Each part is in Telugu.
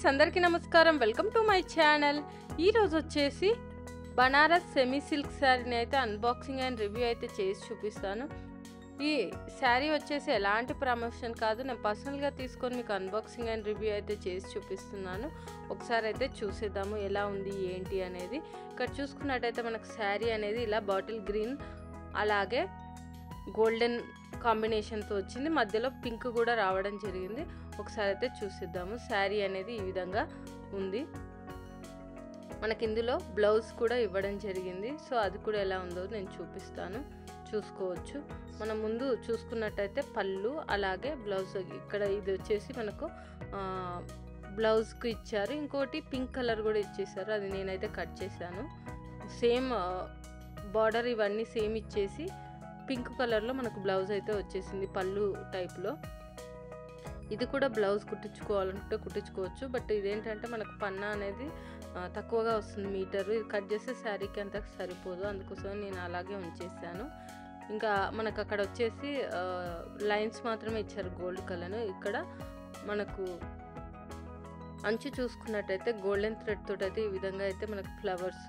ఫ్రెండ్స్ అందరికీ నమస్కారం. Welcome to my channel. ఈరోజు వచ్చేసి బనారస్ సెమీ సిల్క్ శారీని అయితే అన్బాక్సింగ్ అండ్ రివ్యూ అయితే చేసి చూపిస్తాను. ఈ శారీ వచ్చేసి ఎలాంటి ప్రమోషన్ కాదు, నేను పర్సనల్గా తీసుకొని మీకు అన్బాక్సింగ్ అండ్ రివ్యూ అయితే చేసి చూపిస్తున్నాను. ఒకసారి అయితే చూసేద్దాము ఎలా ఉంది ఏంటి అనేది. ఇక్కడ చూసుకున్నట్టయితే మనకు శారీ అనేది ఇలా బాటిల్ గ్రీన్ అలాగే గోల్డెన్ కాంబినేషన్తో వచ్చింది, మధ్యలో పింక్ కూడా రావడం జరిగింది. ఒకసారి అయితే చూసిద్దాము. శారీ అనేది ఈ విధంగా ఉంది. మనకి ఇందులో బ్లౌజ్ కూడా ఇవ్వడం జరిగింది. సో అది కూడా ఎలా ఉందో నేను చూపిస్తాను, చూసుకోవచ్చు. మనం ముందు చూసుకున్నట్టయితే పళ్ళు అలాగే బ్లౌజ్, ఇక్కడ ఇది వచ్చేసి మనకు బ్లౌజ్కి ఇచ్చారు. ఇంకోటి పింక్ కలర్ కూడా ఇచ్చేసారు, అది నేనైతే కట్ చేశాను. సేమ్ బార్డర్ ఇవన్నీ సేమ్ ఇచ్చేసి పింక్ కలర్లో మనకు బ్లౌజ్ అయితే వచ్చేసింది పళ్ళు టైప్లో. ఇది కూడా బ్లౌజ్ కుట్టించుకోవాలంటే కుట్టించుకోవచ్చు, బట్ ఇదేంటంటే మనకు పన్నా అనేది తక్కువగా వస్తుంది మీటరు. ఇది కట్ చేస్తే శారీకి అంత సరిపోదు, అందుకోసం నేను అలాగే ఉంచేసాను. ఇంకా మనకు అక్కడ వచ్చేసి లైన్స్ మాత్రమే ఇచ్చారు గోల్డ్ కలర్. ఇక్కడ మనకు అంచు చూసుకున్నట్టయితే గోల్డెన్ థ్రెడ్ తోటి అయితే ఈ విధంగా అయితే మనకు ఫ్లవర్స్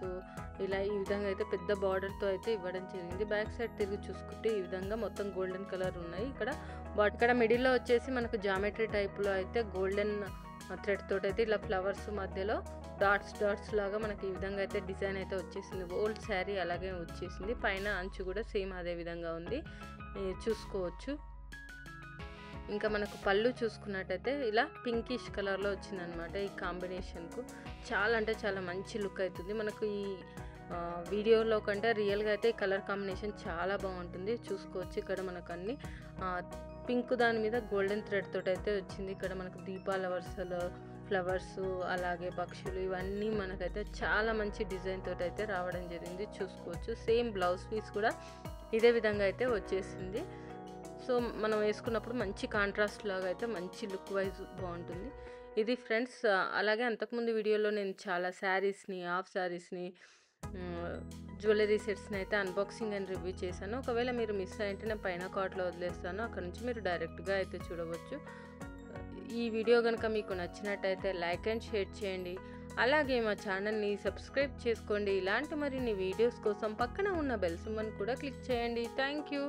ఇలా ఈ విధంగా అయితే పెద్ద బార్డర్తో అయితే ఇవ్వడం జరిగింది. బ్యాక్ సైడ్ తిరిగి చూసుకుంటే ఈ విధంగా మొత్తం గోల్డెన్ కలర్ ఉన్నాయి. ఇక్కడ మిడిల్లో వచ్చేసి మనకు జామెట్రీ టైప్లో అయితే గోల్డెన్ థ్రెడ్ తోటి అయితే ఇలా ఫ్లవర్స్ మధ్యలో డాట్స్ లాగా మనకి ఈ విధంగా అయితే డిజైన్ అయితే వచ్చేసింది. ఓల్డ్ శారీ అలాగే వచ్చేసింది. పైన అంచు కూడా సేమ్ అదే విధంగా ఉంది, చూసుకోవచ్చు. ఇంకా మనకు పళ్ళు చూసుకున్నట్టయితే ఇలా పింకిష్ కలర్లో వచ్చిందనమాట. ఈ కాంబినేషన్కు చాలా అంటే చాలా మంచి లుక్ అవుతుంది. మనకు ఈ వీడియోలో కంటే రియల్గా అయితే ఈ కలర్ కాంబినేషన్ చాలా బాగుంటుంది, చూసుకోవచ్చు. ఇక్కడ మనకు అన్ని పింక్ దాని మీద గోల్డెన్ థ్రెడ్ తోటి అయితే వచ్చింది. ఇక్కడ మనకు దీపాల వరుసలు ఫ్లవర్స్ అలాగే పక్షులు ఇవన్నీ మనకైతే చాలా మంచి డిజైన్ తోటి అయితే రావడం జరిగింది, చూసుకోవచ్చు. సేమ్ బ్లౌజ్ పీస్ కూడా ఇదే విధంగా అయితే వచ్చేసింది. సో మనం వేసుకున్నప్పుడు మంచి కాంట్రాస్ట్ లాగా అయితే మంచి లుక్ వైజ్ బాగుంటుంది. ఇది ఫ్రెండ్స్. అలాగే అంతకుముందు వీడియోలో నేను చాలా శారీస్ని, హాఫ్ శారీస్ని, జ్యువెలరీ సెట్స్ని అయితే అన్బాక్సింగ్ అండ్ రివ్యూ చేశాను. ఒకవేళ మీరు మిస్ అయ్యింటే నేను పైన కార్ట్లో వదిలేస్తాను, అక్కడ నుంచి మీరు డైరెక్ట్గా అయితే చూడవచ్చు. ఈ వీడియో కనుక మీకు నచ్చినట్టయితే లైక్ అండ్ షేర్ చేయండి. అలాగే మా ఛానల్ని సబ్స్క్రైబ్ చేసుకోండి. ఇలాంటి మరిన్ని వీడియోస్ కోసం పక్కన ఉన్న బెల్ సింబల్ని కూడా క్లిక్ చేయండి. Thank you.